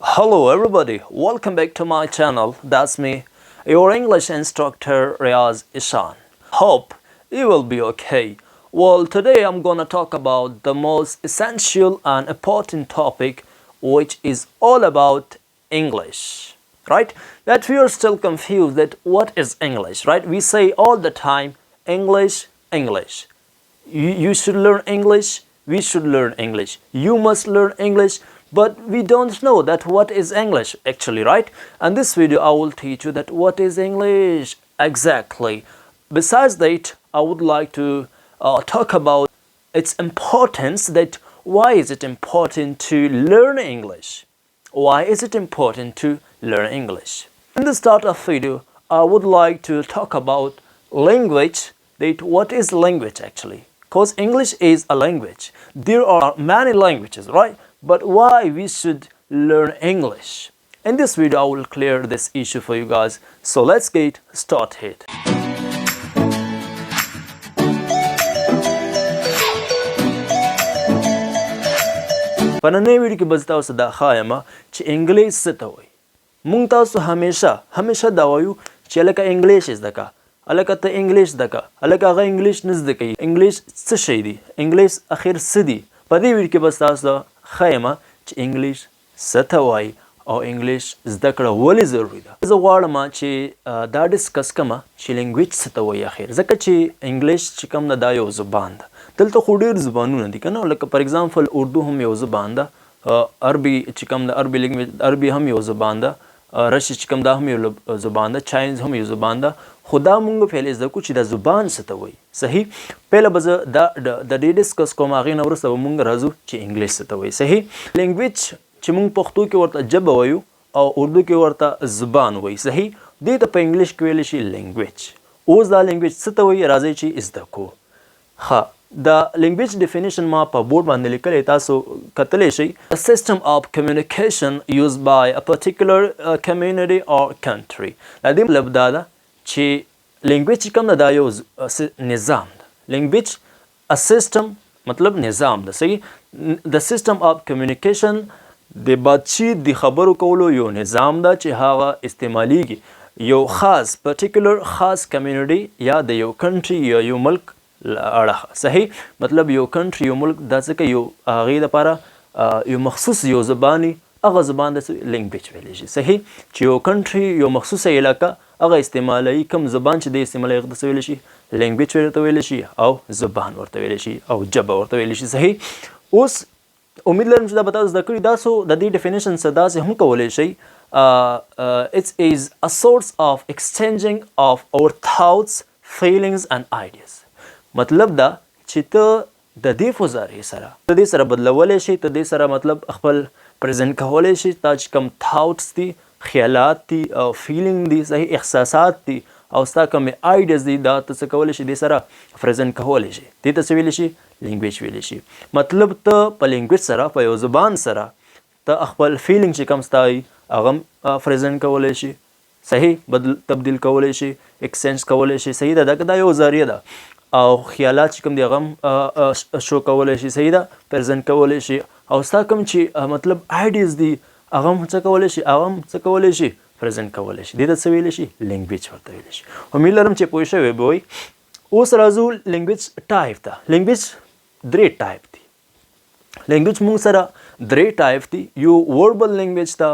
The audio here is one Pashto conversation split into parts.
Hello everybody, welcome back to my channel. That's me, your English instructor Riaz Eshaan. Hope you will be okay. Well, today I'm gonna talk about the most essential and important topic, which is all about English. Right? That we are still confused that what is English, right? We say all the time English, English. You should learn English, we should learn English, you must learn English, but we don't know that what is English actually, right? And this video I will teach you that what is English exactly. Besides that, I would like to talk about its importance, that why is it important to learn English? Why is it important to learn English? In the start of video, I would like to talk about language, that what is language actually? Because English is a language. There are many languages, right? But why we should learn English? In this video, I will clear this issue for you guys. So let's get started. په نننۍ ویډیو کې به زه تاسو ته دا ښایم چې انګلیش څه ته وایي. موږ تاسو همیشه دا وایو چې هلکه انګلیش زده کړه، هلکه ته انګلیش زده کړه، هلکه هغه انګلیش نه زده کوي. انګلیش څه شی دی؟ انګلیش اخر څه دی؟ په دې ویډیو کې به تاسو ته ښایم چې انګلیش څه ته وایي او انګلیش زده کړه ولې ضروري ده. زه غواړم چې دا ډسکس کړم چې لینګویج څه ته وایي اخر، ځکه چې انګلیش چې کوم ده دا یو زبان ده. دلته خو ډېر زبانونه دي که نه، لکه فار اګزامپل اردو هم یو زبان ده، عربي چې کوم ده عربي لینګویج عربي هم یو زبان ده، رشي چې کوم دا هم یو زبان ده، چاینز هم یو زبان ده. خو دا مونږ پهله زده کړو چې دا زبان څه ته وایي. صحیح، پهله به زه د دې ډسکس کوم، هغې نه وروسته به مونږ راځو چې انګلیش څه ته وایي. صحیح، لینګویج چې مونږ پښتو کې ورته ژبه وایو او اردو کې ورته زبان وایي. صحیح، دې ته په انګلیش کې ویلی شي لینګویج. اوس دا لینګویج څه ته وایي راځئ چې زده کړو. ښه، د لینګویج ډیفینیشن ما په بورډ باندې لیکلی، تاسو کتلی شئ. A system of communication used by a particular community or country. د دې مطلب دا ده چې لینګویج چې کوم ده دا یو نظام ده. لینګویج a system مطلب نظام ده. صحیح، د سیسټم اف کمیونیکیشن د باتچیت د خبرو کولو یو نظام ده چې هغه استعمالیږي یو خاص پرټیکولر خاص کمیونټي یا د یو کنټري یا یو ملک اړه. صحیح، مطلب یو کنټري یو ملک دا ځکه یو هغې دپاره یو مخصوص یو زباني، هغه زبان د لینګویج ویلی شي. صحیح، چې یو کنټري یو مخصوصه علاقه هغه استعمالوي، کوم زبان چې دی استعمالوي هغه څه ویلی شي؟ لینګویج ورته ویلی شي او زبان ورته ویلی شي او ژبه ورته ویلی شي. صحیح، اوس امید لرم چې دا به تاسو زده کړي. تاسو د دې ډیفینیشن څه داسې هم کولی شئ. It is a source of exchanging of our thoughts, feelings and ideas. مطلب دا چې ته د دې فضارې سره د دې سره بدلولی شي، ته دې سره مطلب خپل پریزنټ کولی شي. تا چې کوم تھاټس دي، خیالات دي او فیلینګ دي، صحیح احساسات دي او ستا کومې آیډیز دي، دا ته څه کولی شي دې سره پریزنټ کولی شي. دې ته څه ویلی شي؟ لینګویج ویلی شي. مطلب ته په لینګویج سره، په یو زبان سره ته خپل فیلینګ چې کوم ستا وي هغه هم پریزنټ کولی شي. صحیح، تبدیل کولی شي، ایکسچینج کولی شي. صحیح ده، دا یو ذریعه ده. او خیالات چې کوم دی هغه هم شو کولی شي. صحیح ده، پرزنټ کولی شي. او ستا کوم چې مطلب آیډیز دي هغه هم څه کولی شي، هغه هم څه کولی شي، پرزنټ کولی شي. دې ته څه ویلی شي؟ لینګویج ورته ویلی شي. امید لرم چې پوه شوی به وئ. اوس راځو لینګویج ټایپ ته. لینګویج درې ټایپ دي. لینګویج موږ سره درې ټایپ دي. یو وربل لینګویج ته،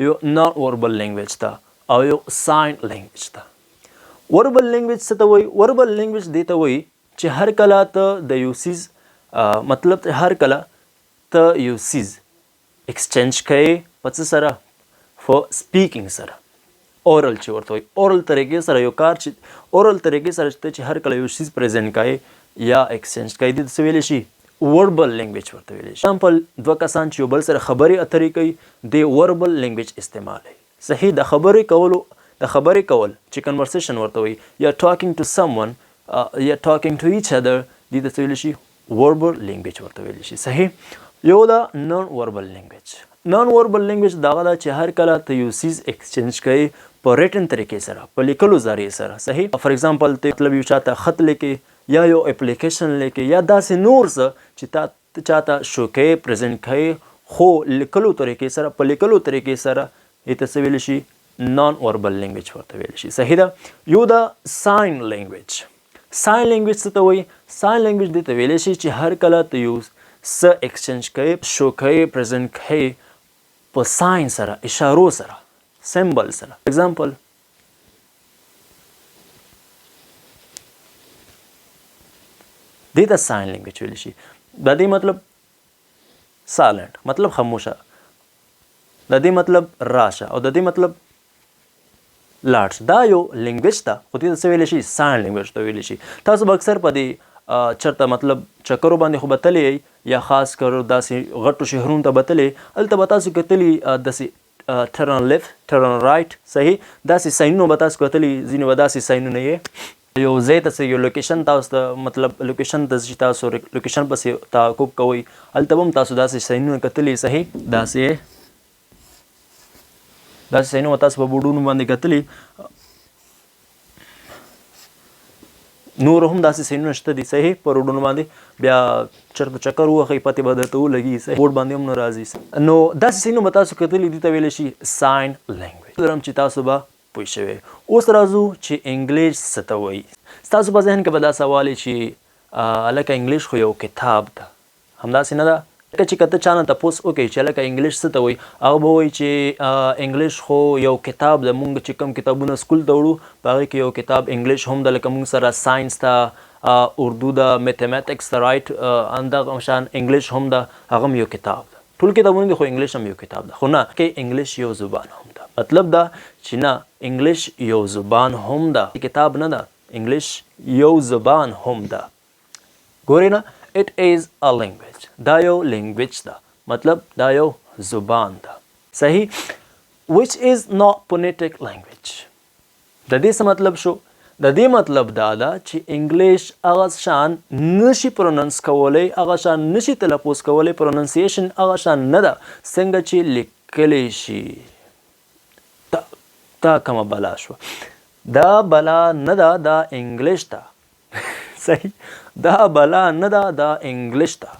یو نان وربل لینګویج ته او یو ساین لینګویج ته. وربل لینګویج څه ته وایي؟ وربل لینګویج دې ته وایي چې هر کله ته د یو څیز مطلب هر کله ته یو څیز ایکسچینج کوې په څه سره؟ په سپیکینګ سره. اورل چې ورته وایي، اورل طریقې سره یو کار چې اورل طریقې سره چې هر کله یو څیز پریزنټ کوې یا ایکسچینج کوې، دې ته څه ویلی شي؟ وربل لینګویج ورته ویلی شي. ایگزامپل، دوه کسان چې یو بل سره خبرې اترې کوي د وربل لینګویج استعمالوي. صحیح، د خبرې کول چې کنورسیشن ورته وایي، یا ټاکینګ ټو سم ون یا ټاکینګ ټو ایچ ادر، دې ته څه ویلی شي؟ وربل لینګویج ورته ویلی شي. صحیح، یو دا نان وربل لینګویج. نان وربل لینګویج دا هغه ده چې هر کله ته یو څیز ایکسچینج کوې په ریټن طریقې سره، په لیکلو ذریعې سره. صحیح، فار ایگزامپل ته مطلب یو چاته خط لیکې یا یو اپلیکیشن لیکې یا داسې نور څه چې تا چاته شو کوې، پریزنټ کوې، خو لیکلو طریقې سره په لیکلو طریقې سره یې ته څه ویلی شي نان وربل لینګویج ورته ویلی شي. صحیح ده. یو دا ساین لینګویج. ساین لینګویج څه ته وایي؟ ساین لینګویج دې ته ویلی شي چې هر کله ته یو څه ایکسچینج کوې، شو کوې، پرزنټ کوې په ساین سره، اشارو سره، سمبل سره. اگزامپل دې ته ساین لینګویج ویلی شي. د دې مطلب سایلنٹ مطلب خاموشه، د دې مطلب راشه، او د دې مطلب لاړ شه. دا یو لینګویج ده خو دې ته څه ویلی شي ساین لینګویج ته ویلی شي. تاسو به اکثر په دې چېرته مطلب چکرو باندې خو به تللی یې، یا خاص کر داسې غټو شهرونو ته به تللی، هلته به تاسو کتلي داسې ټرن لیفت ټرن رایټ. صحیح. داسې ساینونه به تاسو کتلي، ځینې به داسې ساینونه یې یو ځای ته یو لوکیشن تاسو ته مطلب لوکیشن ته چې تاسو لوکیشن پسې تعقب کوئ، هلته به هم تاسو داسې ساینونه کتلي. صحیح. داسې ساینونه تاسو په بورډونو باندې کتلي، نور هم داسې ساینونه شته دي. صحیح. په روډونو باندې بیا چېرته چکر ووهئ پتې به درته ولګي. صحیح. بورډ باندې هم نه راځي. نو داسې ساینونه به تاسو کتلي، دې ته ویلی شي ساین لینګویج. لرم چې تاسو به پوه شوی. اوس راځو چې انګلیش څه ته وایي. ستاسو په ذهن کې به دا سوال وي چې هلکه انګلیش خو یو کتاب ده، همداسې نه ده؟ لکه چې که ته چا نه تپوس وکړې چې هلکه انګلیش څه ته وایي، هغه به وایي چې انګلیش خو یو کتاب ده. موږ چې کوم کتابونه سکول ته وړو په هغې کې یو کتاب انګلیش هم ده، لکه موږ سره ساینس ته، اردو ده، میتھمیټکس ته، رایټ همدغه شان انګلیش هم ده، هغه هم یو کتاب ده. ټول کتابونه دي خو انګلیش هم یو کتاب ده. خو نه، کې انګلیش یو زبان هم ده. مطلب دا چې نه، انګلیش یو زبان هم ده، کتاب نه ده. انګلیش یو زبان هم ده. ګورئ نه، it is a language. دا یو لینګویج ده، مطلب دا یو زبان ده. صحیح. which is not phonetic language. د دې څه مطلب شو؟ د دې مطلب دا ده چې انګلیش هغه شان نشي پروننس کولی، هغه شان نشي تلفظ کولی، پروننسیشن هغه شان نه ده څنګه چې لیکلی شي. دا کومه بلا شوه؟ دا بلا نه ده، دا انګلیش ده. صحیح. دا بلا نه ده، دا انګلیش ده.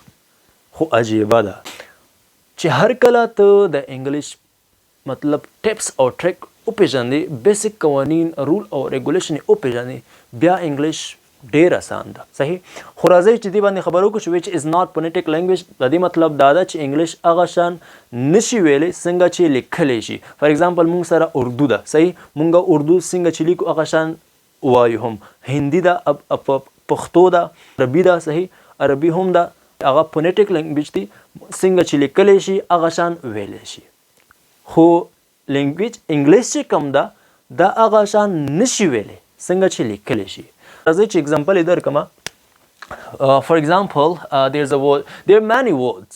خو عجیبه ده چې هر کله ته د انګلیش مطلب ټپس او ټریک وپېژنې، بیسک قوانین، رول او ریګولیشن یې وپېژنې، بیا انګلیش ډېر اسان ده. صحیح. خو راځئ چې دې باندې خبرې وکړو چې which is not phonetic language. د دې مطلب دا ده چې انګلیش هغه شان نشي ویلی څنګه چې لیکلی شي. فار ایگزامپل موږ سره اردو ده. صحیح. موږ اردو څنګه چې لیکو هغه شان وایو هم. هندي ده، پښتو ده، عربي ده. صحیح. عربي هم ده، هغه فونیټیک لینګویج دی، څنګه چې لیکلی شي هغه شان ویلی شي. خو لینګویج انګلیش چې کوم ده، دا هغه شان نشي ویلی څنګه چې لیکلی شي. راځئ چې اگزامپل یې درکړم. For example, there are many words,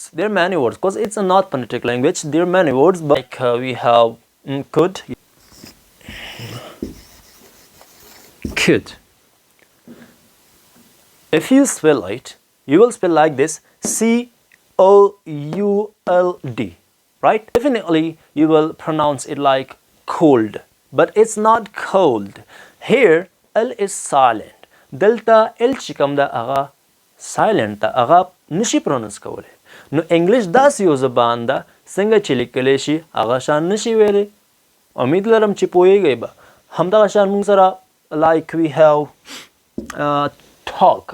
because it's a not phonetic language. There are many words, but like we have could. If you spell it, you will spell like this: COULD, right? Definitely you will pronounce it like cold, but it's not cold. Here L is silent. دلته L چې کوم ده هغه سایلنٹ ده، هغه نشي پروننس کولی. نو انګلیش داسې یو زبان ده څنګه چې لیکلی شي هغه شان نشي ویلی. امید لرم چې پوهیږئ به. همدغه شان موږ سره like we have talk,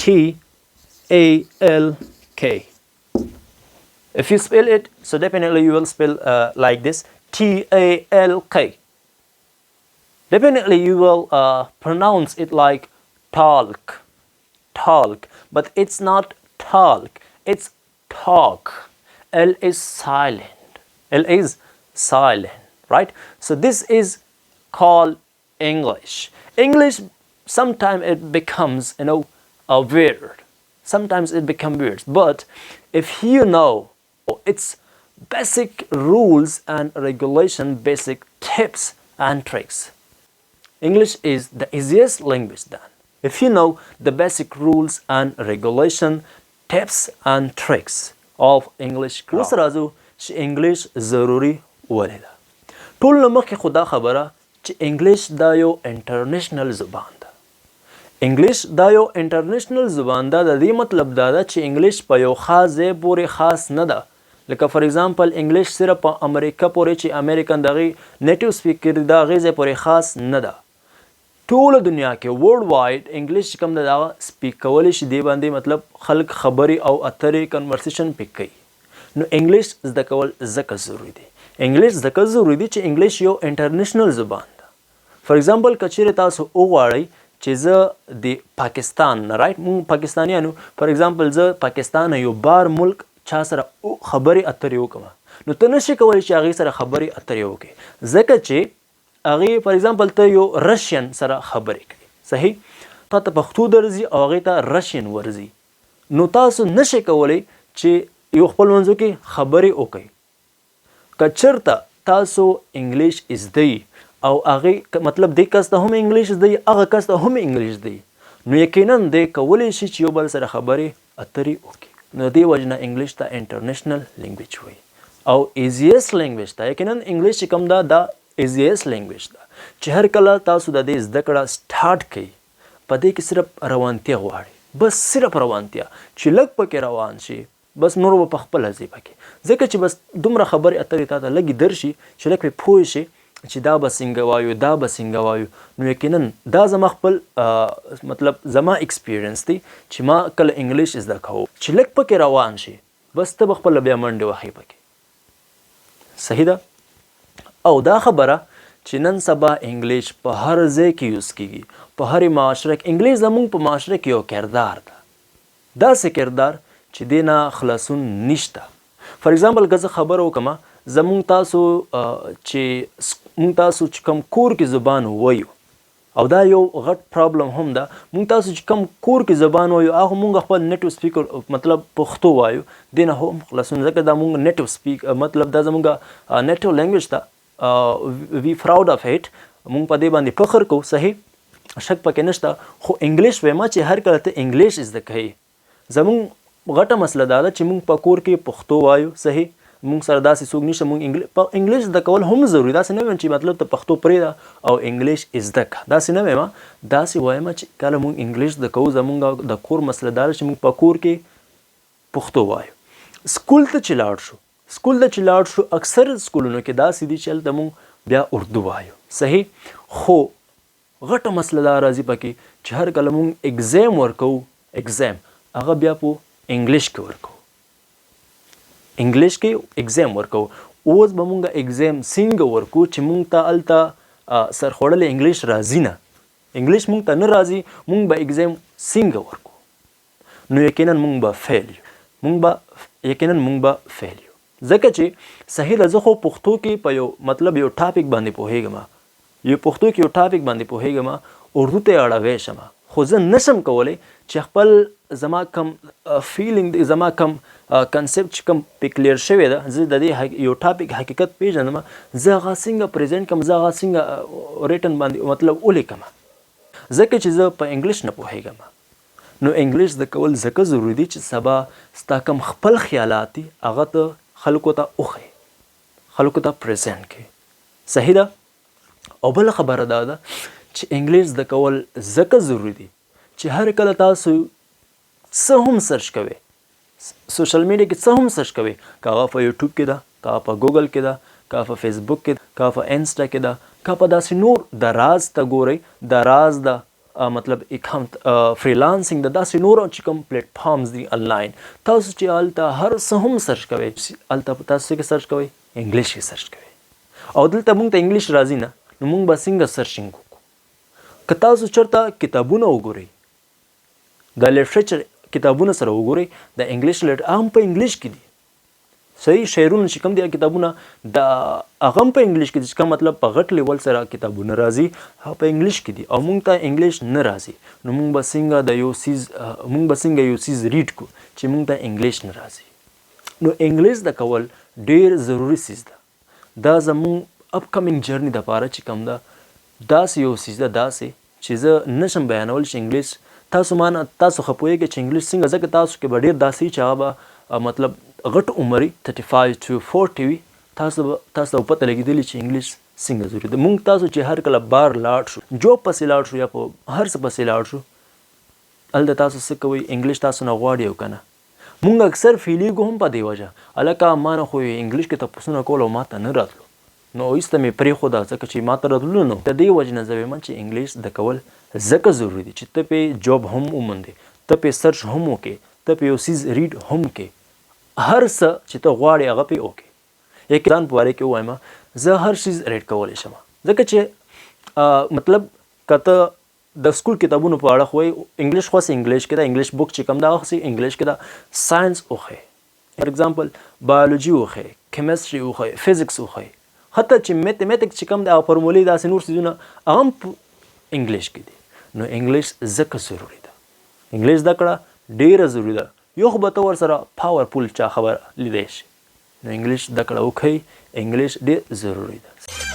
TALK. If you spell it, so definitely you will spell like this: TALK. Definitely you will pronounce it like talk, but it's not talk, it's talk. L is silent, right? So this is called English. English, sometimes it becomes, a weird. Sometimes it becomes weird. But if you know its basic rules and regulation, basic tips and tricks, English is the easiest language then. If you know the basic rules and regulation, tips and tricks of English grammar. اوس راځو چې انګلیش ضروري ولې ده. ټول نه مخکې خو دا خبره چې انګلیش دا یو انټرنیشنل زبان ده. انګلیش دا یو انټرنیشنل زبان ده. د دې مطلب دا ده چې انګلیش په یو خاص ځای پورې خاص نه ده. لکه فار ایگزامپل انګلیش صرف په امریکا پورې چې امریکن دغه نیټیو سپیکر دا غیزه پورې خاص نه ده. ټوله دنیا کې ورلد وایډ انګلیش کوم دا سپیک کولی شي دی باندې مطلب خلک خبري او اترې کنورسیشن پک کوي. نو انګلیش زده کول ځکه ضروری دی. انګلیش ځکه ضروری دی چې انګلیش یو انټرنیشنل زبان ده. فار ایگزامپل کچېرې تاسو وغواړئ چې زه د پاکستان نه رایټ مونږ پاکستانیانو فار ایگزامپل زه پاکستان یو بار ملک چا سره خبرې اترې وکړم نو ته نشي کولی چې هغې سره خبرې اترې وکړې ځکه چې هغې فار ایگزامپل ته یو رشین سره خبرې کوي صحیح تا ته پښتو درځي او هغې ته رشین ورځي نو تاسو نشئ کولی چې یو خپل منځو کې خبرې وکړئ. که چېرته تاسو انګلیش زده او هغې مطلب دې کس ته هم انګلیش زده هغه کس ته هم انګلیش زده نو یقینا دی کولی شي چې یو بل سره خبرې اترې وکړي. نو دې وجه نه انګلیش ته انټرنیشنل لینګویج وایي او ایزیست لینګویج ته یقینا انګلیش چې کوم ده دا ایزیست لینګویج ده چې هر کله تاسو د دې زده کړه سټارټ کړئ په دې کې صرف روانتیا غواړي بس صرف روانتیا چې لږ پکې روان شي بس نور به په خپله ځي پکې ځکه چې بس دومره خبرې اترې تا ته لږې درشي چې لږ پرې پوه شي چې دا به څنګه وایو دا به څنګه وایو نو یقینا دا زما خپل مطلب زما ایکسپیرینس دی چې ما کله انګلیش زده کوو چې لږ پکې روان شي بس ته به خپله بیا منډې وهئ پکې صحیح ده. او دا خبره چې نن سبا انګلیش په هر ځای کې یوز کیږي په هرې معاشره کې انګلیش زموږ په معاشره کې یو کردار ده داسې کردار چې دې نه خلاصون نشته. فار ایگزامپل که زه خبره وکړم زمونږ تاسو چې کوم کور کې زبان وایو او دا یو غټ پرابلم هم ده مونږ تاسو چې کوم کور کې زبان وایو هغه مونږ خپل نیټیو سپیکر مطلب پښتو وایو دې نه هم خلاصون ځکه دا مونږ نیټیو سپیک مطلب دا زمونږ نیټیو لینګویج ده وی پراود اف اټ مونږ په دې باندې فخر کوو صحیح شک پکې نشته. خو انګلیش وایم چې هر کله ته انګلیش زده کوې زمونږ غټه مسله دا ده چې مونږ په کور کې پښتو وایو صحیح مونږ سره داسې څوک نشته مونږ انګلیش زده کول هم ضروري داسې نه وایم چې مطلب ته پښتو پرېږده او انګلیش زده کړه داسې نه وایم داسې وایم چې کله مونږ انګلیش زده کوو زمونږ د کور مسله دا ده چې مونږ په کور کې پښتو وایو. سکول ته چې لاړ شو اکثر سکولونو کې داسې دي چې هلته مونږ بیا اردو وایو صحیح خو غټه مسله دا راځي پکې چې هر کله مونږ اگزام ورکوو اگزام هغه بیا په انګلیش کې ورکوو انګلیش کې اگزام ورکو اوس به مونږ اگزام څنګه ورکو چې مونږ ته هلته سرخوړلی انګلیش راځي نه انګلیش مونږ ته نه راځي مونږ به اگزام څنګه ورکو نو یقینا مونږ به فیل یو ځکه چې صحیح ده زه خو پښتو کې په یو ټاپک باندې پوهېږم اردو ته اړوی شم خو زه نشم کولی چې خپل زما کم فیلینګ زما کم کنسپټ چې کوم پې کلیر شوی ده زه د دې یو ټاپک حقیقت پیژنم زه هغه څنګه پریزنټ کړم زه هغه څنګه ریټن باندې مطلب ولیکم ځکه چې زه په انګلیش نه پوهېږم نو انګلیش زده کول ځکه ضروري دي چې سبا ستا کوم خپل خیالات دي هغه ته خلکو ته وښیې خلکو ته پریزنټ کړې صحیح ده. او بله خبره دا ده چې انګلیش زده کول ځکه ضروري دي چې هر کله تاسو څه هم سرچ کوئ سوشل میډیا کې څه هم سرچ کوئ که هغه په یوټیوب کې ده که په ګوګل کې ده که په فیسبوک کې ده که په انسټا کې ده که په داسې نور د راز ته ګورئ د راز د مطلب فریلانسنګ د داسې نور چې کوم پلیټ فارمز دي انلاین تاسو چې هلته هر څه هم سرچ کوئ هلته تاسو څه کې سرچ کوئ انګلیش کې سرچ کوئ او دلته مونږ ته انګلیش راځي نه نو مونږ به څنګه سرچینګ وکړو. که تاسو چېرته کتابونه وګورئ د لیټریچر کتابونه سره وګورئ د انګلیش هغه هم په انګلیش کې دي صحیح شعرونه چې کوم دي هغه هم په انګلیش کې دي چې کوم مطلب په غټ لیول سره کتابونه راځي هغه په انګلیش کې دي او مونږ ته انګلیش نه راځي نو مونږ به څنګه یو څیز ریډ کړو چې مونږ ته انګلیش نه راځي نو انګلیش زده کول ډېر ضروري څیز ده دا زمونږ اپکمنګ جرني دپاره چې کوم ده داسې یو څیز ده داسې چې زه نشم بیانول چې انګلیش تاسو خو پوهېږئ چې انګلیش څنګه ځکه تاسو کې به ډېر داسې چې هغه به مطلب غټ عمر 35 to 40 وي تاسو ته پته لګېدلي چې انګلیش څنګه ضروري ده. مونږ تاسو چې هر کله بار لاړ شو جوب پسې لاړ شو یا په هر څه پسې لاړ شو هلته تاسو څه کوئ انګلیش تاسو نه غواړي او که نه مونږ اکثر فیلیږو هم په دې وجه هلکه ما نه خو انګلیش کې تپوسونه کول او ما ته نه راتلو نو ایسته مې پرېښوده ځکه چې ما ته راتلو نو د دې وجې نه زه وایم چې انګلیش زده کول ځکه ضروري دي چې ته پې جاب هم وموندې ته پې سرچ هم وکړې ته پې یو څیز ریډ هم کې هر څه چې ته غواړې هغه پې وکړې یک ځان په باره کې ووایم زه هر څیز ریډ کولی شم ځکه چې مطلب که ته د سکول کتابونو په اړه خو انګلیش خو انګلیش کې دا انګلیش بک چې کوم دا خو انګلیش کې دا ساينس وخې فار ایگزامپل بایولوژي وخې کیمستري وخې فزیکس وخې حتی چې میتھمیټکس چې کوم دا فارمولې داسې نور څیزونه هغه هم انګلیش کې دي نو انګلیش ځکه ضروري ده انګلیش زده کړه ډیره ضروري ده یو خو به ته ورسره پاورفول چا خبره لیدی شي نو انګلیش زده کړه وکړئ انګلیش ډېر ضروري ده